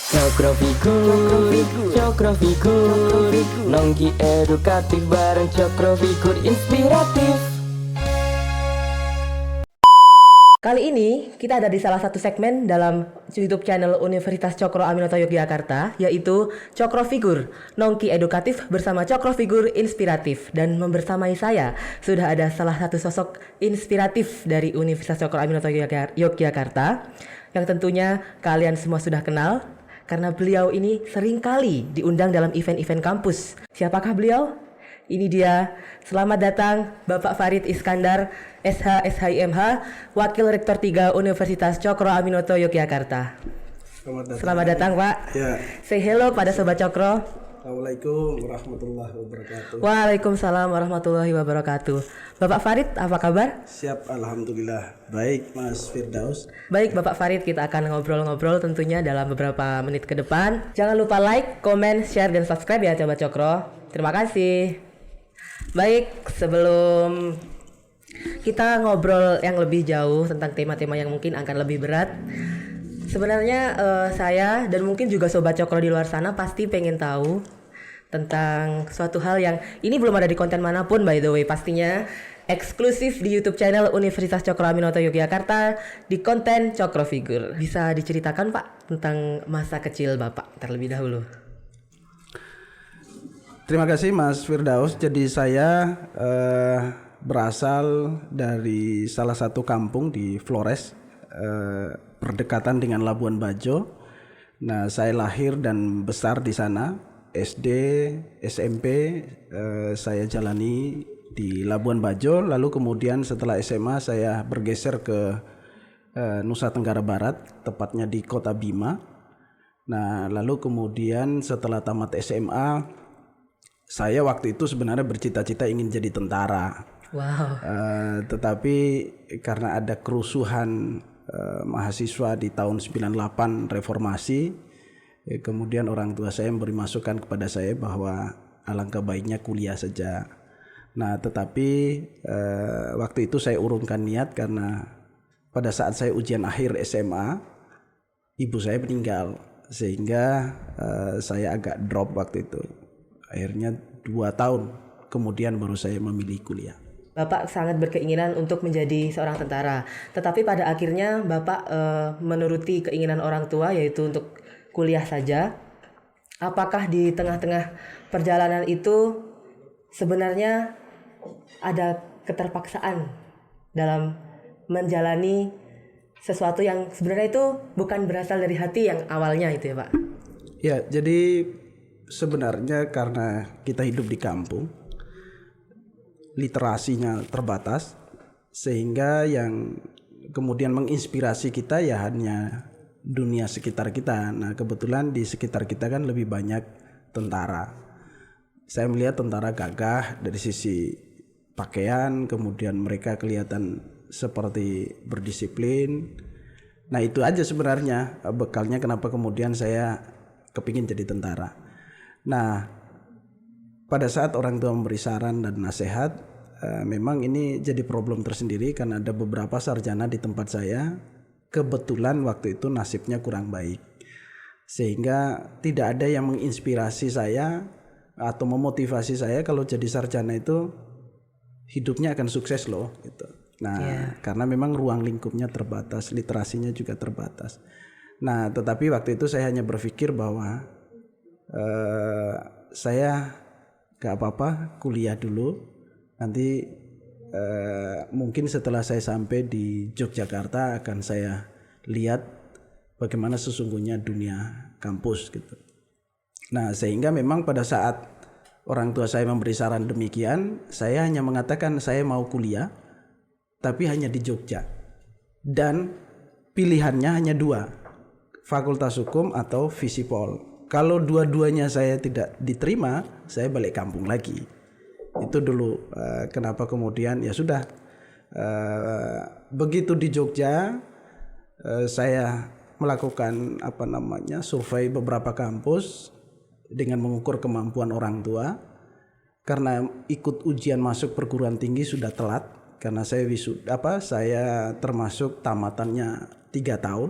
Cokrofigur Nongki edukatif bareng Cokrofigur inspiratif. Kali ini kita ada di salah satu segmen dalam YouTube channel Universitas Cokro Aminoto Yogyakarta, yaitu Cokrofigur Nongki edukatif bersama Cokrofigur inspiratif. Dan membersamai saya sudah ada salah satu sosok inspiratif dari Universitas Cokro Aminoto Yogyakarta, yang tentunya kalian semua sudah kenal karena beliau ini sering kali diundang dalam event-event kampus. Siapakah beliau? Ini dia. Selamat datang Bapak Farid Iskandar, SH, SHIMH, Wakil Rektor 3 Universitas Cokro Aminoto Yogyakarta. Selamat datang Pak. Ya. Say hello pada Sobat Cokro. Assalamualaikum warahmatullahi wabarakatuh. Waalaikumsalam warahmatullahi wabarakatuh. Bapak Farid, apa kabar? Siap, alhamdulillah. Baik, Mas Firdaus. Baik Bapak Farid, kita akan ngobrol-ngobrol tentunya dalam beberapa menit ke depan. Jangan lupa like, komen, share, dan subscribe ya Sobat Cokro. Terima kasih. Baik, sebelum kita ngobrol yang lebih jauh tentang tema-tema yang mungkin akan lebih berat, sebenarnya saya dan mungkin juga Sobat Cokro di luar sana pasti pengen tahu tentang suatu hal yang ini belum ada di konten manapun, by the way, pastinya eksklusif di YouTube channel Universitas Cokro Aminoto Yogyakarta di konten Cokrofigur. Bisa diceritakan Pak tentang masa kecil Bapak terlebih dahulu? Terima kasih Mas Firdaus. Jadi saya berasal dari salah satu kampung di Flores, berdekatan dengan Labuan Bajo. Nah, saya lahir dan besar di sana. SD, SMP saya jalani di Labuan Bajo. Lalu kemudian setelah SMA saya bergeser ke Nusa Tenggara Barat, tepatnya di Kota Bima. Nah, lalu kemudian setelah tamat SMA, saya waktu itu sebenarnya bercita-cita ingin jadi tentara. Wow. Tetapi karena ada kerusuhan mahasiswa di tahun 98 reformasi, kemudian orang tua saya memberi masukan kepada saya bahwa alangkah baiknya kuliah saja. Nah, tetapi waktu itu saya urungkan niat karena pada saat saya ujian akhir SMA, ibu saya meninggal, sehingga saya agak drop waktu itu. Akhirnya 2 tahun kemudian baru saya memilih kuliah. Bapak sangat berkeinginan untuk menjadi seorang tentara, tetapi pada akhirnya Bapak menuruti keinginan orang tua, yaitu untuk kuliah saja. Apakah di tengah-tengah perjalanan itu sebenarnya ada keterpaksaan dalam menjalani sesuatu yang sebenarnya itu bukan berasal dari hati yang awalnya itu ya Pak? Ya, jadi sebenarnya karena kita hidup di kampung, literasinya terbatas, sehingga yang kemudian menginspirasi kita ya hanya dunia sekitar kita. Nah, kebetulan di sekitar kita kan lebih banyak tentara. Saya melihat tentara gagah dari sisi pakaian, kemudian mereka kelihatan seperti berdisiplin. Nah, itu aja sebenarnya bekalnya kenapa kemudian saya kepingin jadi tentara. Nah, pada saat orang tua memberi saran dan nasihat, memang ini jadi problem tersendiri karena ada beberapa sarjana di tempat saya kebetulan waktu itu nasibnya kurang baik, sehingga tidak ada yang menginspirasi saya atau memotivasi saya kalau jadi sarjana itu hidupnya akan sukses loh gitu. Nah, karena memang ruang lingkupnya terbatas, literasinya juga terbatas. Nah, tetapi waktu itu saya hanya berpikir bahwa saya gak apa-apa kuliah dulu, nanti mungkin setelah saya sampai di Yogyakarta akan saya lihat bagaimana sesungguhnya dunia kampus gitu. Nah, sehingga memang pada saat orang tua saya memberi saran demikian, saya hanya mengatakan saya mau kuliah tapi hanya di Jogja, dan pilihannya hanya 2, Fakultas Hukum atau Visipol. Kalau dua-duanya saya tidak diterima, saya balik kampung lagi. Itu dulu kenapa kemudian ya sudah, begitu di Jogja saya melakukan survei beberapa kampus dengan mengukur kemampuan orang tua. Karena ikut ujian masuk perguruan tinggi sudah telat, karena saya saya termasuk tamatannya 3 tahun.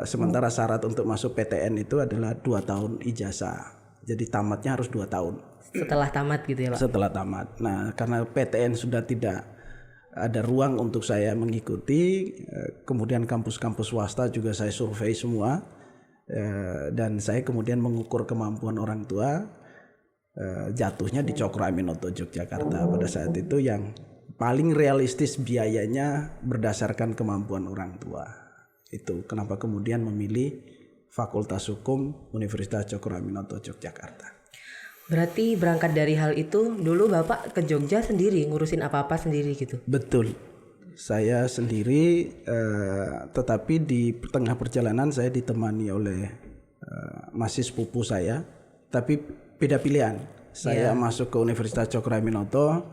Sementara syarat untuk masuk PTN itu adalah 2 tahun ijazah. Jadi tamatnya harus 2 tahun. Setelah tamat gitu ya Pak? Setelah tamat. Nah, karena PTN sudah tidak ada ruang untuk saya mengikuti, kemudian kampus-kampus swasta juga saya survei semua, dan saya kemudian mengukur kemampuan orang tua, jatuhnya di Cokro Aminoto Yogyakarta pada saat itu yang paling realistis biayanya berdasarkan kemampuan orang tua. Itu kenapa kemudian memilih Fakultas Hukum Universitas Cokro Aminoto Yogyakarta. Berarti berangkat dari hal itu dulu Bapak ke Jogja sendiri ngurusin apa-apa sendiri gitu? Betul, saya sendiri, tetapi di tengah perjalanan saya ditemani oleh masih sepupu saya, tapi beda pilihan. Saya masuk ke Universitas Cokro Aminoto,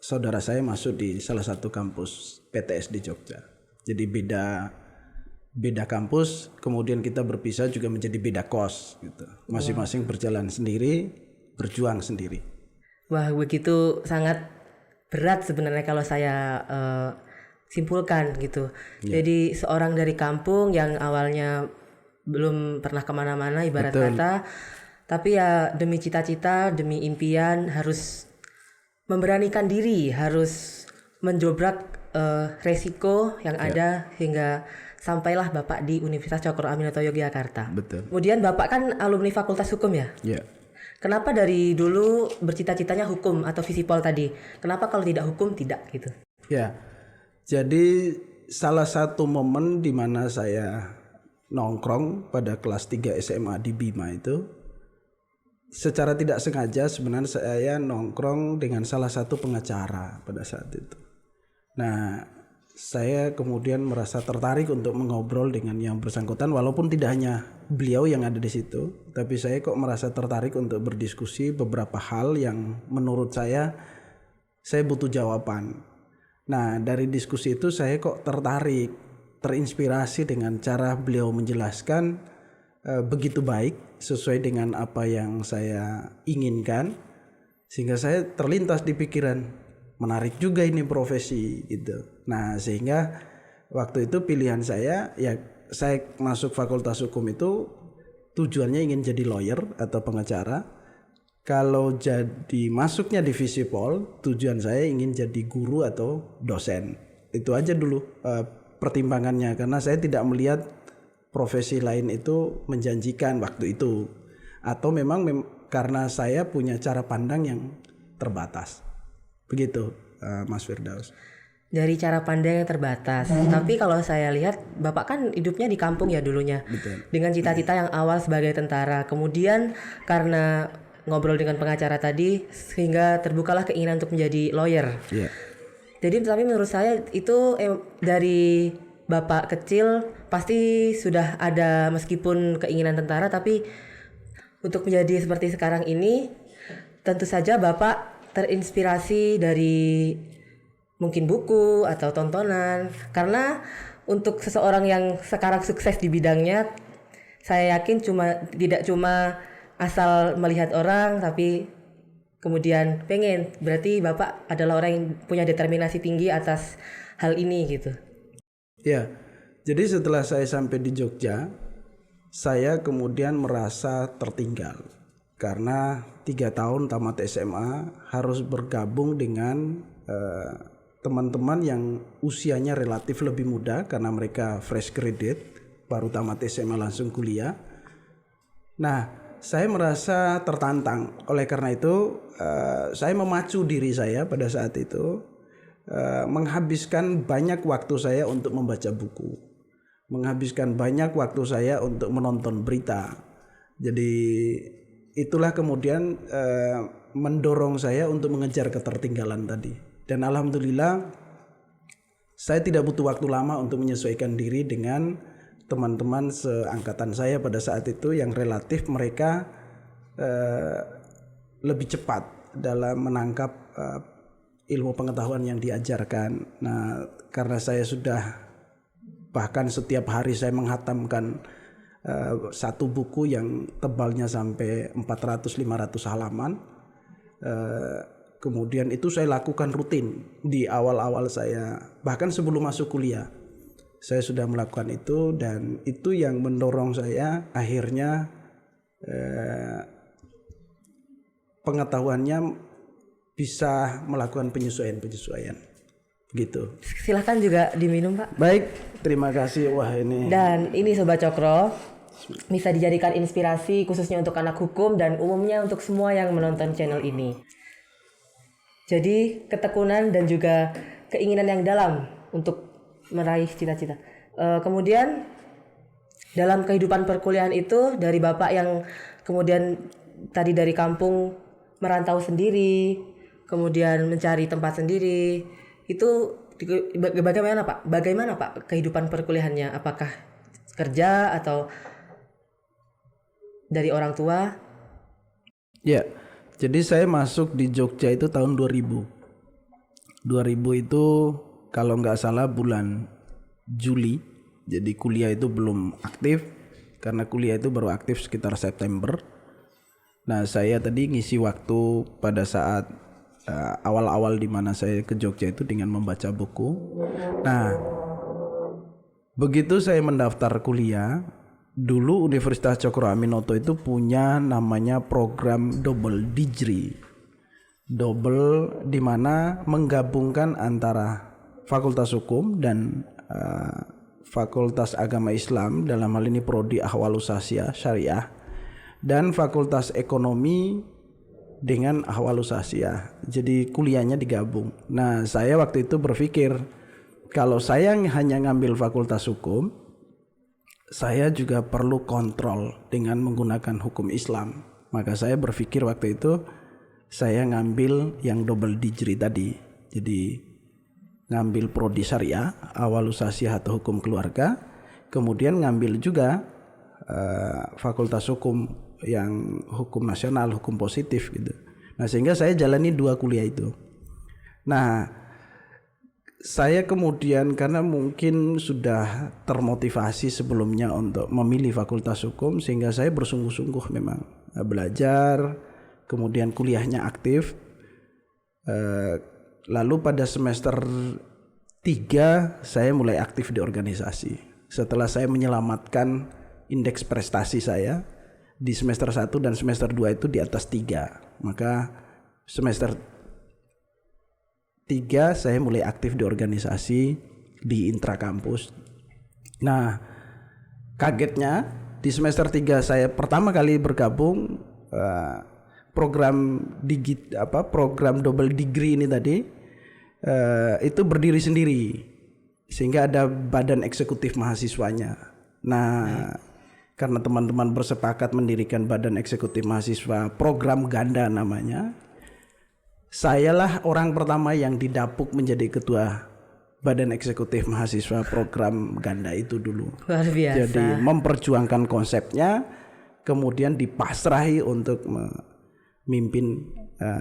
saudara saya masuk di salah satu kampus PTS di Jogja. Jadi beda kampus, kemudian kita berpisah juga menjadi beda kos gitu. Masing-masing berjalan sendiri, berjuang sendiri. Wah, begitu sangat berat sebenarnya kalau saya simpulkan gitu. Jadi seorang dari kampung yang awalnya belum pernah kemana-mana ibarat kata, tapi ya demi cita-cita, demi impian harus memberanikan diri, harus menjobrak resiko yang ada hingga sampailah Bapak di Universitas Cokro Aminoto Yogyakarta. Betul. Kemudian Bapak kan alumni Fakultas Hukum ya? Iya. Kenapa dari dulu bercita-citanya hukum atau visipol tadi? Kenapa kalau tidak hukum tidak gitu? Ya. Jadi salah satu momen di mana saya nongkrong pada kelas 3 SMA di Bima itu, secara tidak sengaja sebenarnya saya nongkrong dengan salah satu pengacara pada saat itu. Nah, saya kemudian merasa tertarik untuk mengobrol dengan yang bersangkutan, walaupun tidak hanya beliau yang ada di situ, tapi saya kok merasa tertarik untuk berdiskusi beberapa hal yang menurut saya butuh jawaban. Nah, dari diskusi itu saya kok tertarik, terinspirasi dengan cara beliau menjelaskan begitu baik, sesuai dengan apa yang saya inginkan, sehingga saya terlintas di pikiran, menarik juga ini profesi gitu. Nah, sehingga waktu itu pilihan saya, ya saya masuk Fakultas Hukum itu tujuannya ingin jadi lawyer atau pengacara. Kalau jadi masuknya di Visipol, tujuan saya ingin jadi guru atau dosen. Itu aja dulu pertimbangannya, karena saya tidak melihat profesi lain itu menjanjikan waktu itu, atau memang karena saya punya cara pandang yang terbatas. Begitu, Mas Firdaus. Dari cara pandang yang terbatas. Tapi kalau saya lihat Bapak kan hidupnya di kampung ya dulunya. Betul. Dengan cita-cita yang awal sebagai tentara. Kemudian karena ngobrol dengan pengacara tadi sehingga terbukalah keinginan untuk menjadi lawyer. Iya. Jadi tapi menurut saya itu dari Bapak kecil pasti sudah ada meskipun keinginan tentara, tapi untuk menjadi seperti sekarang ini tentu saja Bapak terinspirasi dari mungkin buku atau tontonan, karena untuk seseorang yang sekarang sukses di bidangnya, saya yakin tidak cuma asal melihat orang tapi kemudian pengen, berarti Bapak adalah orang yang punya determinasi tinggi atas hal ini gitu. Ya, jadi setelah saya sampai di Jogja, saya kemudian merasa tertinggal karena 3 tahun tamat SMA harus bergabung dengan teman-teman yang usianya relatif lebih muda karena mereka fresh graduate, baru tamat SMA langsung kuliah. Nah, saya merasa tertantang. Oleh karena itu, saya memacu diri saya pada saat itu, menghabiskan banyak waktu saya untuk membaca buku, menghabiskan banyak waktu saya untuk menonton berita. Jadi itulah kemudian mendorong saya untuk mengejar ketertinggalan tadi. Dan alhamdulillah saya tidak butuh waktu lama untuk menyesuaikan diri dengan teman-teman seangkatan saya pada saat itu yang relatif mereka lebih cepat dalam menangkap ilmu pengetahuan yang diajarkan. Nah, karena saya sudah bahkan setiap hari saya menghatamkan satu buku yang tebalnya sampai 400-500 halaman. Kemudian itu saya lakukan rutin di awal-awal saya, bahkan sebelum masuk kuliah. Saya sudah melakukan itu dan itu yang mendorong saya akhirnya pengetahuannya bisa melakukan penyesuaian gitu. Silahkan juga diminum Pak. Baik, terima kasih. Wah ini. Dan ini Sobat Cokro bisa dijadikan inspirasi khususnya untuk anak hukum dan umumnya untuk semua yang menonton channel ini. Jadi ketekunan dan juga keinginan yang dalam untuk meraih cita-cita. Kemudian dalam kehidupan perkuliahan itu dari Bapak yang kemudian tadi dari kampung merantau sendiri, kemudian mencari tempat sendiri, itu bagaimana Pak? Bagaimana Pak kehidupan perkuliahannya? Apakah kerja atau dari orang tua? Ya, jadi saya masuk di Jogja itu tahun 2000. 2000 itu kalau nggak salah bulan Juli. Jadi kuliah itu belum aktif karena kuliah itu baru aktif sekitar September. Nah, saya tadi ngisi waktu pada saat awal-awal di mana saya ke Jogja itu dengan membaca buku. Nah, begitu saya mendaftar kuliah, dulu Universitas Cokro Aminoto itu punya namanya program double degree. Double di mana menggabungkan antara Fakultas Hukum dan Fakultas Agama Islam, dalam hal ini Prodi Ahwalus Syariah, dan Fakultas Ekonomi dengan Ahwalus Syariah. Jadi kuliahnya digabung. Nah, saya waktu itu berpikir kalau saya hanya ngambil Fakultas Hukum, saya juga perlu kontrol dengan menggunakan hukum Islam. Maka saya berpikir waktu itu saya ngambil yang double degree tadi. Jadi ngambil Prodi Syariah, Ahwalus Syariah atau Hukum Keluarga, kemudian ngambil juga Fakultas Hukum yang Hukum Nasional, Hukum Positif gitu. Nah, sehingga saya jalani 2 kuliah itu. Nah, saya kemudian karena mungkin sudah termotivasi sebelumnya untuk memilih Fakultas Hukum, sehingga saya bersungguh-sungguh memang belajar, kemudian kuliahnya aktif. Lalu pada semester 3 saya mulai aktif di organisasi. Setelah saya menyelamatkan indeks prestasi saya di semester 1 dan semester 2 itu di atas 3. Maka semester 3 saya mulai aktif di organisasi di intrakampus. Nah, kagetnya di semester 3 saya pertama kali bergabung program program double degree ini tadi itu berdiri sendiri sehingga ada badan eksekutif mahasiswanya. Nah, karena teman-teman bersepakat mendirikan badan eksekutif mahasiswa program ganda namanya, sayalah orang pertama yang didapuk menjadi ketua badan eksekutif mahasiswa program ganda itu dulu. Luar biasa. Jadi memperjuangkan konsepnya, kemudian dipasrahi untuk memimpin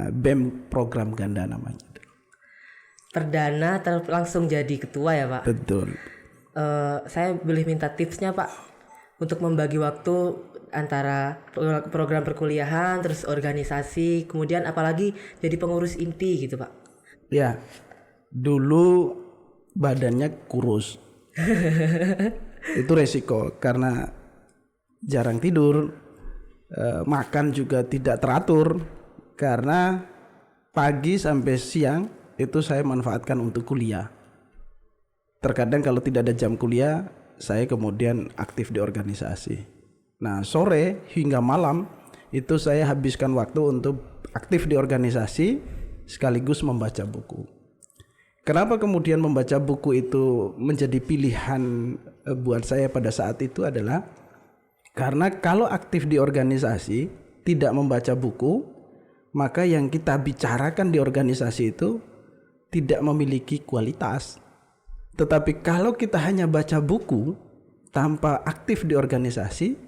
BEM program ganda namanya. Perdana langsung jadi ketua ya Pak? Betul. Saya boleh minta tipsnya Pak untuk membagi waktu antara program perkuliahan, terus organisasi, kemudian apalagi jadi pengurus inti gitu Pak? Ya, dulu badannya kurus. Itu resiko karena jarang tidur, makan juga tidak teratur karena pagi sampai siang itu saya manfaatkan untuk kuliah. Terkadang kalau tidak ada jam kuliah, saya kemudian aktif di organisasi. Nah, sore hingga malam itu saya habiskan waktu untuk aktif di organisasi sekaligus membaca buku. Kenapa kemudian membaca buku itu menjadi pilihan buat saya pada saat itu adalah karena kalau aktif di organisasi tidak membaca buku, maka yang kita bicarakan di organisasi itu tidak memiliki kualitas. Tetapi kalau kita hanya baca buku tanpa aktif di organisasi,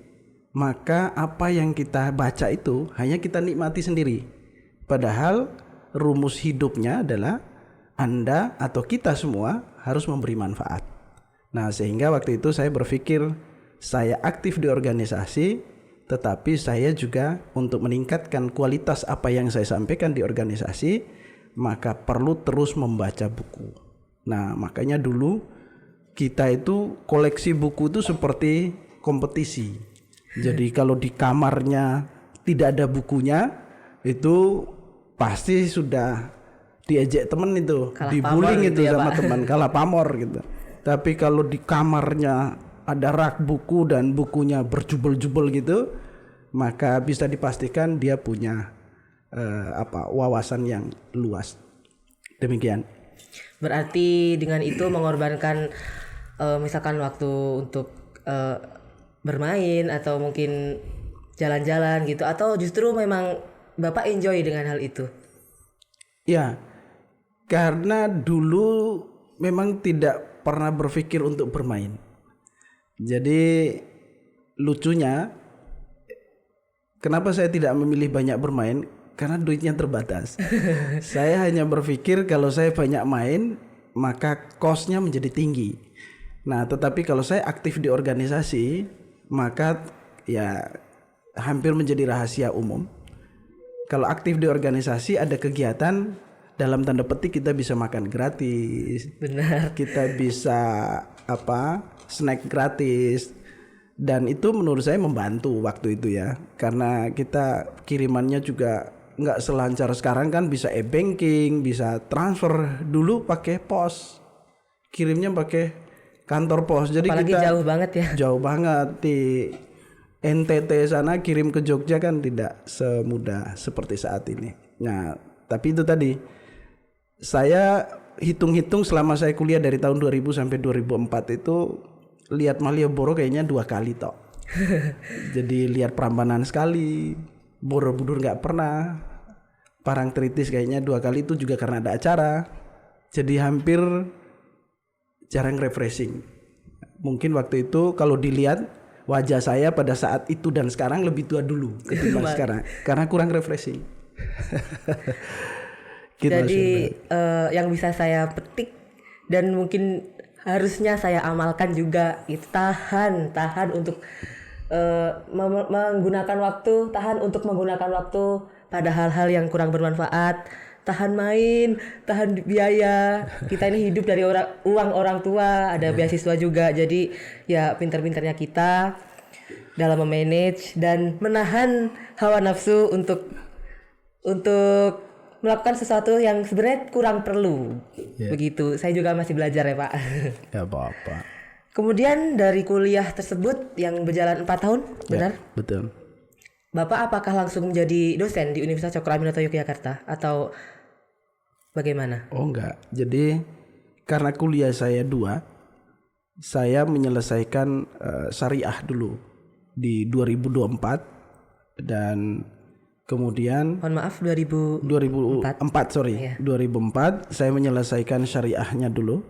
maka apa yang kita baca itu hanya kita nikmati sendiri. Padahal rumus hidupnya adalah Anda atau kita semua harus memberi manfaat. Nah, sehingga waktu itu saya berpikir saya aktif di organisasi, tetapi saya juga untuk meningkatkan kualitas apa yang saya sampaikan di organisasi, maka perlu terus membaca buku. Nah, makanya dulu kita itu koleksi buku itu seperti kompetisi. Jadi kalau di kamarnya tidak ada bukunya, itu pasti sudah diejek temen itu, dibullying itu ya, sama Pak. teman, kalah pamor gitu. Tapi kalau di kamarnya ada rak buku dan bukunya berjubel-jubel gitu, maka bisa dipastikan dia punya wawasan yang luas. Demikian. Berarti dengan itu mengorbankan misalkan waktu untuk bermain atau mungkin jalan-jalan gitu, atau justru memang Bapak enjoy dengan hal itu? Ya, karena dulu memang tidak pernah berpikir untuk bermain. Jadi lucunya, kenapa saya tidak memilih banyak bermain? Karena duitnya terbatas. Saya hanya berpikir kalau saya banyak main, maka cost-nya menjadi tinggi. Nah, tetapi kalau saya aktif di organisasi, maka ya hampir menjadi rahasia umum. Kalau aktif di organisasi ada kegiatan, dalam tanda petik kita bisa makan gratis. Benar. Kita bisa snack gratis. Dan itu menurut saya membantu waktu itu ya. Karena kita kirimannya juga nggak selancar sekarang kan, bisa e-banking, bisa transfer. Dulu pakai pos, kirimnya pakai kantor pos. Jadi apalagi kita jauh banget ya. Jauh banget di NTT sana, kirim ke Jogja kan tidak semudah seperti saat ini. Nah, tapi itu tadi saya hitung-hitung selama saya kuliah dari tahun 2000 sampai 2004 itu lihat Malioboro kayaknya 2 kali tok. Jadi lihat Prambanan sekali, Borobudur nggak pernah, Parangtritis kayaknya 2 kali, itu juga karena ada acara. Jadi hampir jarang refreshing. Mungkin waktu itu kalau dilihat wajah saya pada saat itu dan sekarang lebih tua dulu ketimbang sekarang, karena kurang refreshing. Gitu. Jadi yang bisa saya petik dan mungkin harusnya saya amalkan juga itu tahan untuk menggunakan waktu, tahan untuk menggunakan waktu pada hal-hal yang kurang bermanfaat, tahan main, tahan biaya. Kita ini hidup dari uang orang tua, ada beasiswa juga. Jadi ya pintar-pintarnya kita dalam memanage dan menahan hawa nafsu untuk melakukan sesuatu yang sebenarnya kurang perlu. Begitu. Saya juga masih belajar ya, Pak. Ya apa-apa. Kemudian dari kuliah tersebut yang berjalan 4 tahun, benar? Betul. Bapak apakah langsung menjadi dosen di Universitas Cokro Aminoto Yogyakarta atau bagaimana? Oh enggak. Jadi karena kuliah saya 2, saya menyelesaikan syariah dulu di 2024 dan kemudian Mohon maaf 2004 2004 saya menyelesaikan syariahnya dulu.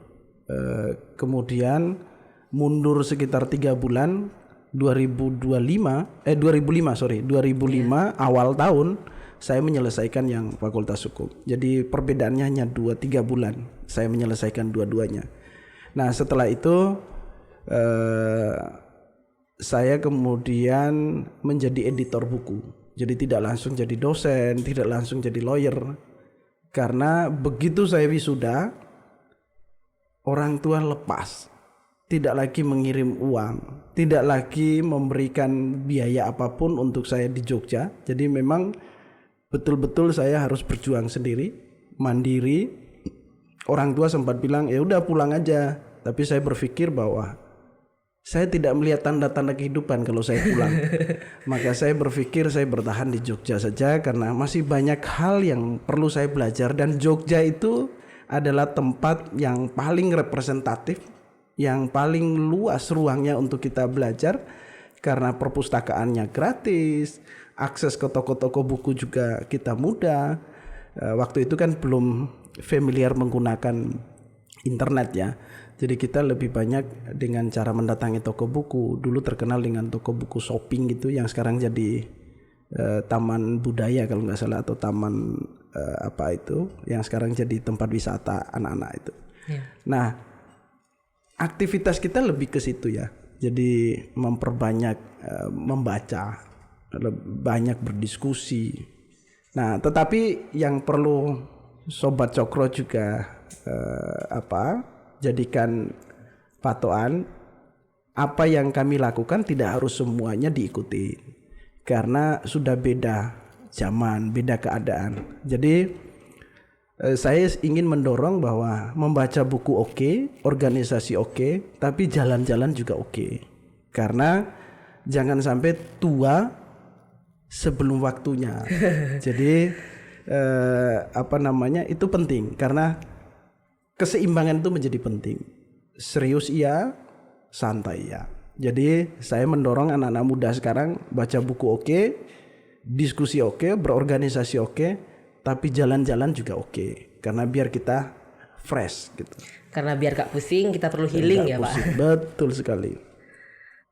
Kemudian mundur sekitar 3 bulan 2005 awal tahun saya menyelesaikan yang Fakultas Hukum. Jadi perbedaannya hanya 2-3 bulan saya menyelesaikan dua-duanya. Nah, setelah itu saya kemudian menjadi editor buku. Jadi tidak langsung jadi dosen, tidak langsung jadi lawyer. Karena begitu saya wisuda, orang tua lepas. Tidak lagi mengirim uang, tidak lagi memberikan biaya apapun untuk saya di Jogja. Jadi memang betul-betul saya harus berjuang sendiri, mandiri. Orang tua sempat bilang, "Ya udah pulang aja." Tapi saya berpikir bahwa saya tidak melihat tanda-tanda kehidupan kalau saya pulang. Maka saya berpikir saya bertahan di Jogja saja karena masih banyak hal yang perlu saya belajar. Dan Jogja itu adalah tempat yang paling representatif, yang paling luas ruangnya untuk kita belajar. Karena perpustakaannya gratis, akses ke toko-toko buku juga kita mudah. Waktu itu kan belum familiar menggunakan internet ya. Jadi kita lebih banyak dengan cara mendatangi toko buku. Dulu terkenal dengan toko buku shopping gitu, yang sekarang jadi taman budaya kalau nggak salah, atau taman yang sekarang jadi tempat wisata anak-anak itu. Nah, aktivitas kita lebih ke situ ya. Jadi memperbanyak membaca, banyak berdiskusi. Nah, tetapi yang perlu Sobat Cokro juga jadikan patokan apa yang kami lakukan tidak harus semuanya diikuti karena sudah beda zaman, beda keadaan. Jadi saya ingin mendorong bahwa membaca buku oke, organisasi oke, tapi jalan-jalan juga oke. Karena jangan sampai tua sebelum waktunya. Jadi itu penting karena keseimbangan itu menjadi penting. Serius iya, santai ya. Jadi saya mendorong anak-anak muda sekarang baca buku oke, diskusi oke, berorganisasi oke, tapi jalan-jalan juga oke. Karena biar kita fresh gitu. Karena biar gak pusing kita perlu healing ya pusing. Pak. Betul sekali.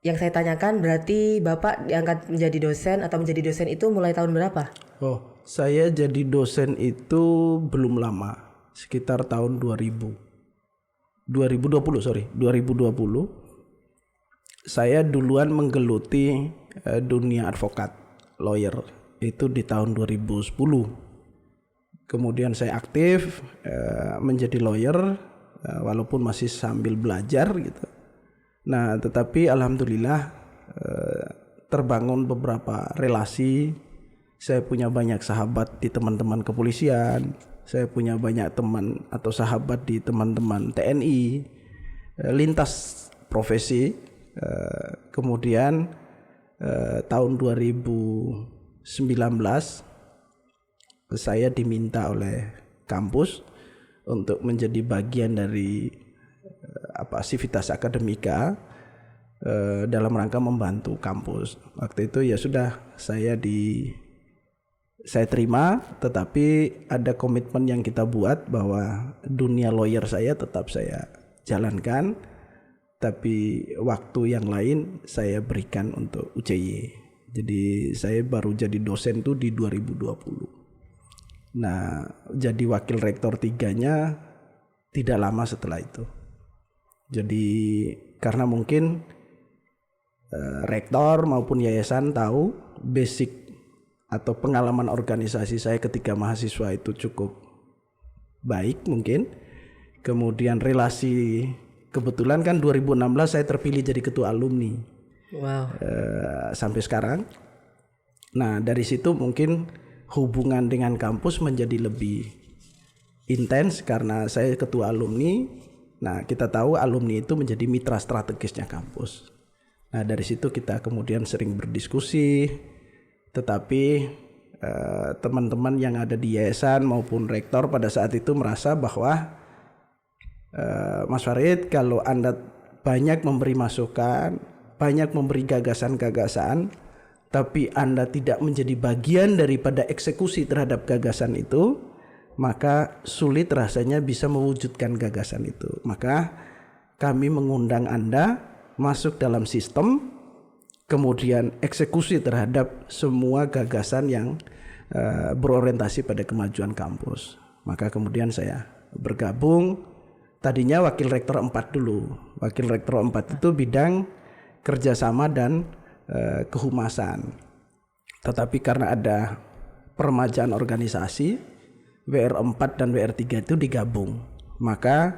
Yang saya tanyakan berarti Bapak diangkat menjadi dosen atau menjadi dosen itu mulai tahun berapa? Oh, saya jadi dosen itu belum lama. Sekitar tahun 2020. Saya duluan menggeluti dunia advokat, lawyer itu di tahun 2010. Kemudian saya aktif menjadi lawyer walaupun masih sambil belajar gitu. Nah, tetapi alhamdulillah terbangun beberapa relasi. Saya punya banyak sahabat di teman-teman kepolisian. Saya punya banyak teman atau sahabat di teman-teman TNI, lintas profesi. Kemudian tahun 2019 saya diminta oleh kampus untuk menjadi bagian dari aktivitas akademika dalam rangka membantu kampus. Waktu itu ya sudah saya terima, tetapi ada komitmen yang kita buat bahwa dunia lawyer saya tetap saya jalankan, tapi waktu yang lain saya berikan untuk UCY. Jadi saya baru jadi dosen tuh di 2020. Nah, jadi wakil rektor 3-nya tidak lama setelah itu. Jadi karena mungkin rektor maupun yayasan tahu basic atau pengalaman organisasi saya ketika mahasiswa itu cukup baik mungkin. Kemudian relasi, kebetulan kan 2016 saya terpilih jadi ketua alumni. Wow. Sampai sekarang. Nah, dari situ mungkin hubungan dengan kampus menjadi lebih intens karena saya ketua alumni. Nah, kita tahu alumni itu menjadi mitra strategisnya kampus. Nah, dari situ kita kemudian sering berdiskusi. Tetapi teman-teman yang ada di yayasan maupun rektor pada saat itu merasa bahwa Mas Farid, kalau Anda banyak memberi masukan, banyak memberi gagasan-gagasan, tapi Anda tidak menjadi bagian daripada eksekusi terhadap gagasan itu, maka sulit rasanya bisa mewujudkan gagasan itu. Maka kami mengundang Anda masuk dalam sistem, kemudian eksekusi terhadap semua gagasan yang berorientasi pada kemajuan kampus. Maka kemudian saya bergabung, tadinya wakil rektor 4 dulu. Wakil rektor 4 itu bidang kerjasama dan kehumasan. Tetapi karena ada peremajaan organisasi, WR4 dan WR3 itu digabung. Maka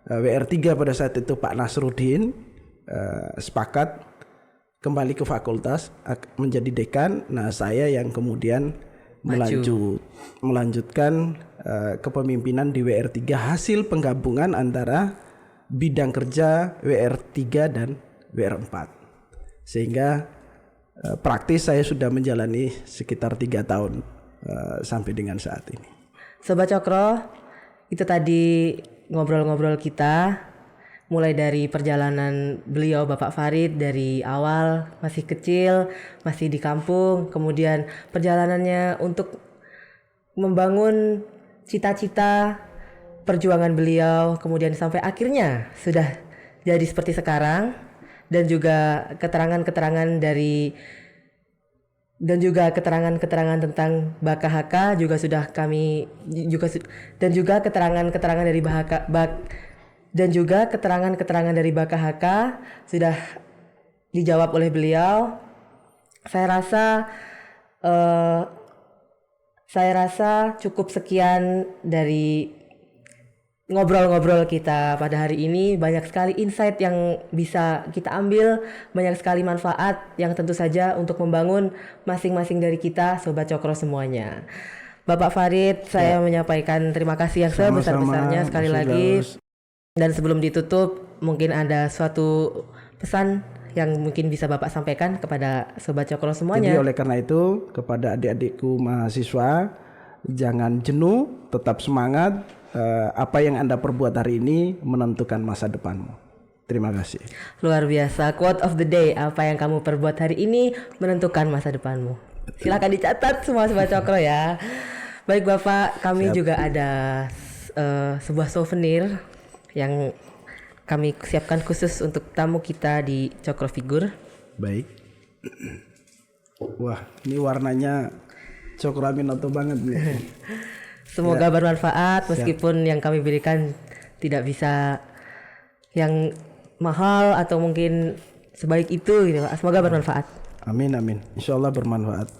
WR3 pada saat itu Pak Nasruddin sepakat kembali ke fakultas menjadi dekan. Nah, saya yang kemudian melanjutkan kepemimpinan di WR3 hasil penggabungan antara bidang kerja WR3 dan WR4. Sehingga praktis saya sudah menjalani sekitar 3 tahun sampai dengan saat ini. Sobat Cokro, itu tadi ngobrol-ngobrol kita mulai dari perjalanan beliau Bapak Farid dari awal masih kecil, masih di kampung, kemudian perjalanannya untuk membangun cita-cita perjuangan beliau, kemudian sampai akhirnya sudah jadi seperti sekarang, dan juga keterangan-keterangan tentang BKHK juga sudah kami dan juga keterangan-keterangan dari BKHK sudah dijawab oleh beliau. Saya rasa cukup sekian dari ngobrol-ngobrol kita pada hari ini. Banyak sekali insight yang bisa kita ambil, banyak sekali manfaat yang tentu saja untuk membangun masing-masing dari kita, Sobat Cokro semuanya. Bapak Farid, saya menyampaikan terima kasih yang sebesar-besarnya sekali Mas lagi. Firdaus. Dan sebelum ditutup, mungkin ada suatu pesan yang mungkin bisa Bapak sampaikan kepada Sobat Cokro Jadi semuanya. oleh karena itu kepada adik-adikku mahasiswa, jangan jenuh, tetap semangat. Apa yang Anda perbuat hari ini menentukan masa depanmu. Terima kasih. Luar biasa, quote of the day, apa yang kamu perbuat hari ini menentukan masa depanmu. Silakan dicatat semua Sobat Cokro ya. Baik Bapak, kami juga ada sebuah souvenir yang kami siapkan khusus untuk tamu kita di Cokro Figur. Baik. Wah, ini warnanya Cokro Aminoto banget nih. Semoga bermanfaat meskipun yang kami berikan tidak bisa yang mahal atau mungkin sebaik itu gitu. Semoga bermanfaat. Amin amin. Insya Allah bermanfaat.